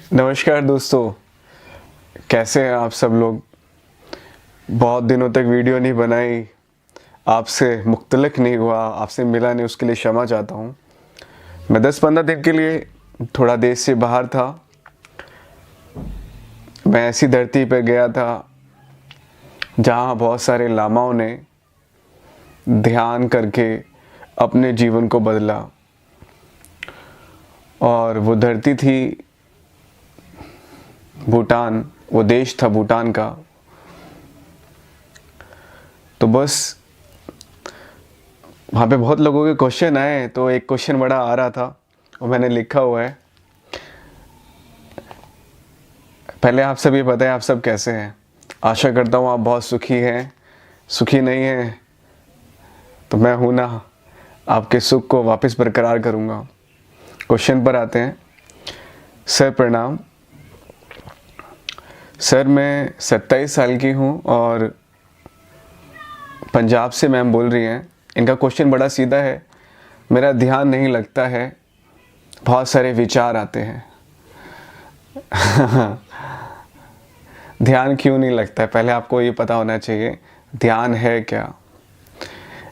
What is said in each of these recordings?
नमस्कार दोस्तों, कैसे हैं आप सब लोग। बहुत दिनों तक वीडियो नहीं बनाई, आपसे मुख्तलिफ नहीं हुआ, आपसे मिला नहीं, उसके लिए क्षमा चाहता हूँ। मैं 10-15 दिन के लिए थोड़ा देश से बाहर था। मैं ऐसी धरती पर गया था जहाँ बहुत सारे लामाओं ने ध्यान करके अपने जीवन को बदला, और वो धरती थी भूटान, वो देश था भूटान का। तो बस वहाँ पे बहुत लोगों के क्वेश्चन आए, तो एक क्वेश्चन बड़ा आ रहा था और मैंने लिखा हुआ है। पहले आप सब ये बताएं, आप सब कैसे हैं। आशा करता हूँ आप बहुत सुखी हैं। सुखी नहीं हैं तो मैं हूँ ना, आपके सुख को वापस बरकरार करूँगा। क्वेश्चन पर आते हैं। सर प्रणाम। सर मैं 27 साल की हूँ और पंजाब से मैम बोल रही हैं। इनका क्वेश्चन बड़ा सीधा है। मेरा ध्यान नहीं लगता है, बहुत सारे विचार आते हैं। ध्यान क्यों नहीं लगता है, पहले आपको ये पता होना चाहिए ध्यान है क्या।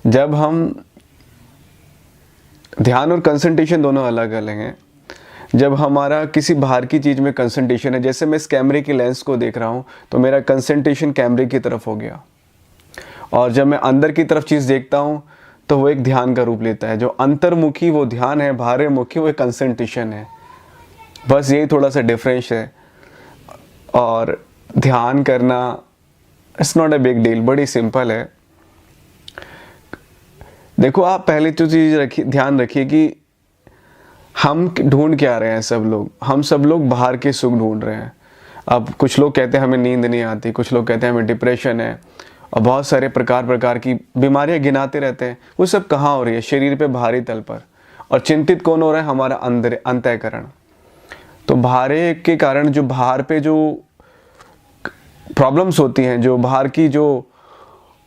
जब हम ध्यान और कंसंट्रेशन दोनों अलग अलग हैं। जब हमारा किसी बाहर की चीज़ में कंसंट्रेशन है, जैसे मैं इस कैमरे की लेंस को देख रहा हूँ तो मेरा कंसंट्रेशन कैमरे की तरफ हो गया, और जब मैं अंदर की तरफ चीज़ देखता हूँ तो वो एक ध्यान का रूप लेता है। जो अंतर्मुखी वो ध्यान है, बाहरमुखी वो एक कंसंट्रेशन है। बस यही थोड़ा सा डिफरेंस है। और ध्यान करना it's not a big deal, बड़ी सिंपल है। देखो, आप पहले तो चीज़ रखिए, ध्यान रखिए कि हम ढूंढ क्या रहे हैं। हम सब लोग बाहर के सुख ढूंढ रहे हैं। अब कुछ लोग कहते हैं हमें नींद नहीं आती, कुछ लोग कहते हैं हमें डिप्रेशन है, और बहुत सारे प्रकार की बीमारियां गिनाते रहते हैं। वो सब कहाँ हो रही है? शरीर पे, बाहरी तल पर। और चिंतित कौन हो रहा है? हमारा अंदर अंतःकरण। तो बाहर के कारण जो बाहर पे जो प्रॉब्लम्स होती हैं, जो बाहर की जो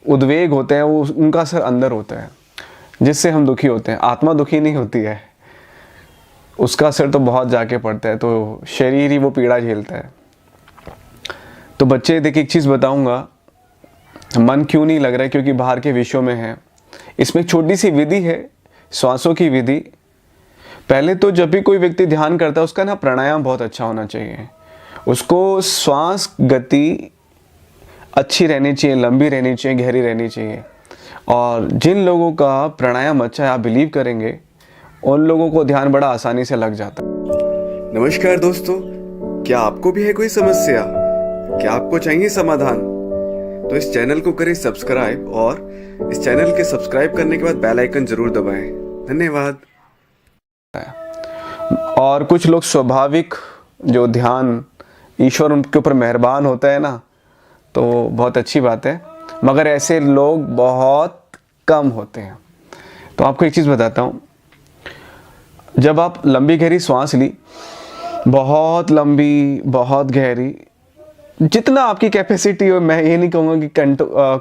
उद्वेग होते हैं, वो उनका असर अंदर होता है, जिससे हम दुखी होते हैं। आत्मा दुखी नहीं होती है, उसका असर तो बहुत जाके पड़ता है, तो शरीर ही वो पीड़ा झेलता है। तो बच्चे देखिए, एक चीज़ बताऊंगा, मन क्यों नहीं लग रहा है? क्योंकि बाहर के विषयों में है। इसमें एक छोटी सी विधि है, श्वासों की विधि। पहले तो जब भी कोई व्यक्ति ध्यान करता है, उसका ना प्राणायाम बहुत अच्छा होना चाहिए। उसको श्वास गति अच्छी रहनी चाहिए, लंबी रहनी चाहिए, गहरी रहनी चाहिए। और जिन लोगों का प्राणायाम अच्छा है, आप बिलीव करेंगे, उन लोगों को ध्यान बड़ा आसानी से लग जाता है। नमस्कार दोस्तों, क्या आपको भी है कोई समस्या? क्या आपको चाहिए समाधान? तो इस चैनल को करें सब्सक्राइब, और इस चैनल के सब्सक्राइब करने के बाद बेल आइकन जरूर दबाएं। धन्यवाद। और कुछ लोग स्वाभाविक जो ध्यान, ईश्वर उनके ऊपर मेहरबान होता है ना, तो बहुत अच्छी बात है, मगर ऐसे लोग बहुत कम होते हैं। तो आपको एक चीज़ बताता हूँ। जब आप लंबी गहरी सांस ली, बहुत लंबी, बहुत गहरी, जितना आपकी कैपेसिटी हो, मैं ये नहीं कहूँगा कि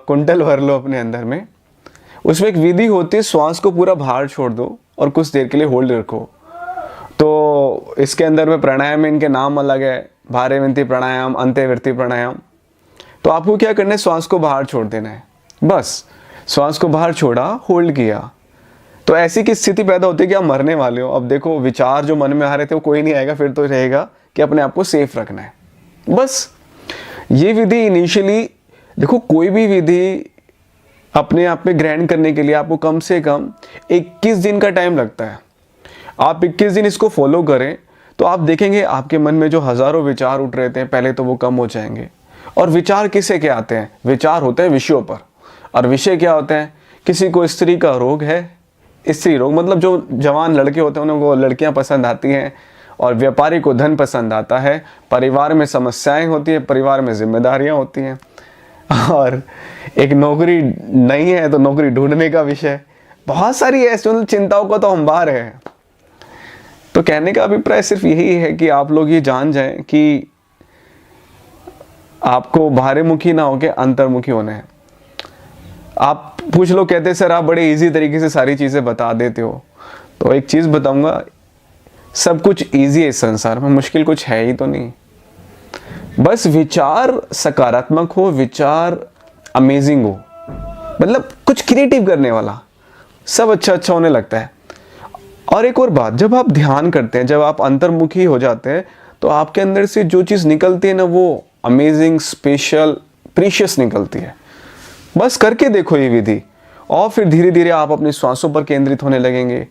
कुंटल भर लो अपने अंदर में। उसमें एक विधि होती है, श्वास को पूरा बाहर छोड़ दो और कुछ देर के लिए होल्ड रखो। तो इसके अंदर में प्राणायाम में इनके नाम अलग है, भारविंती प्राणायाम, अंत्यवृत्ति प्राणायाम। तो आपको क्या करना है? श्वास को बाहर छोड़ देना है। बस श्वास को बाहर छोड़ा, होल्ड किया, तो ऐसी की स्थिति पैदा होती है कि आप मरने वाले हो। अब देखो, विचार जो मन में आ रहे थे वो कोई नहीं आएगा, फिर तो रहेगा कि अपने आप को सेफ रखना है। बस ये विधि इनिशियली, देखो कोई भी विधि अपने आप में ग्रहण करने के लिए आपको कम से कम 21 दिन का टाइम लगता है। आप 21 दिन इसको फॉलो करें तो आप देखेंगे आपके मन में जो हजारों विचार उठ रहे थे पहले, तो वो कम हो जाएंगे। और विचार किससे क्या आते हैं? विचार होते हैं विषयों पर। और विषय क्या होते हैं? किसी को स्त्री का रोग है, स्त्री रोग मतलब जो जवान लड़के होते हैं उनको लड़कियां पसंद आती हैं, और व्यापारी को धन पसंद आता है। परिवार में समस्याएं होती हैं, परिवार में जिम्मेदारियां होती हैं, और एक नौकरी नहीं है तो नौकरी ढूंढने का विषय। बहुत सारी ऐसी चिंताओं का तो अंबार है। तो कहने का अभिप्राय सिर्फ यही है कि आप लोग ये जान जाएं कि आपको बाहरमुखी ना होकर अंतर्मुखी होना है। आप कुछ लोग कहते हैं सर आप बड़े इजी तरीके से सारी चीज़ें बता देते हो, तो एक चीज़ बताऊंगा, सब कुछ इजी है इस संसार में, मुश्किल कुछ है ही तो नहीं। बस विचार सकारात्मक हो, विचार अमेजिंग हो, मतलब कुछ क्रिएटिव करने वाला, सब अच्छा अच्छा होने लगता है। और एक और बात, जब आप ध्यान करते हैं, जब आप अंतर्मुखी हो जाते हैं, तो आपके अंदर से जो चीज़ निकलती है ना, वो अमेजिंग, स्पेशल, प्रीशियस निकलती है। बस करके देखो ये विधि, और फिर धीरे धीरे आप अपनी श्वासों पर केंद्रित होने लगेंगे।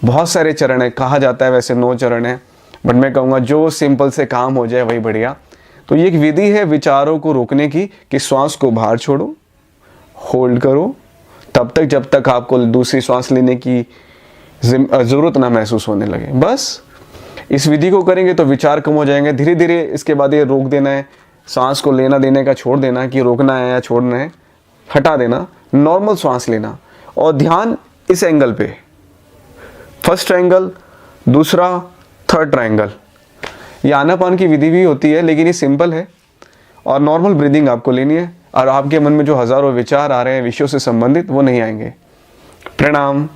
बहुत सारे चरण है, कहा जाता है वैसे 9 चरण है, बट मैं कहूँगा जो सिंपल से काम हो जाए वही बढ़िया। तो ये एक विधि है विचारों को रोकने की, कि श्वास को बाहर छोड़ो, होल्ड करो तब तक जब तक आपको दूसरी श्वास लेने की ज़रूरत ना महसूस होने लगे। बस इस विधि को करेंगे तो विचार कम हो जाएंगे। धीरे धीरे इसके बाद ये रोक देना है, सांस को लेना देने का छोड़ देना, कि रोकना है या छोड़ना है, हटा देना, नॉर्मल सांस लेना। और ध्यान इस एंगल पे, फर्स्ट ट्रायंगल, दूसरा, थर्ड ट्रायंगल। ये आनापान की विधि भी होती है, लेकिन ये सिंपल है। और नॉर्मल ब्रीदिंग आपको लेनी है, और आपके मन में जो हज़ारों विचार आ रहे हैं विषयों से संबंधित, वो नहीं आएंगे। प्रणाम।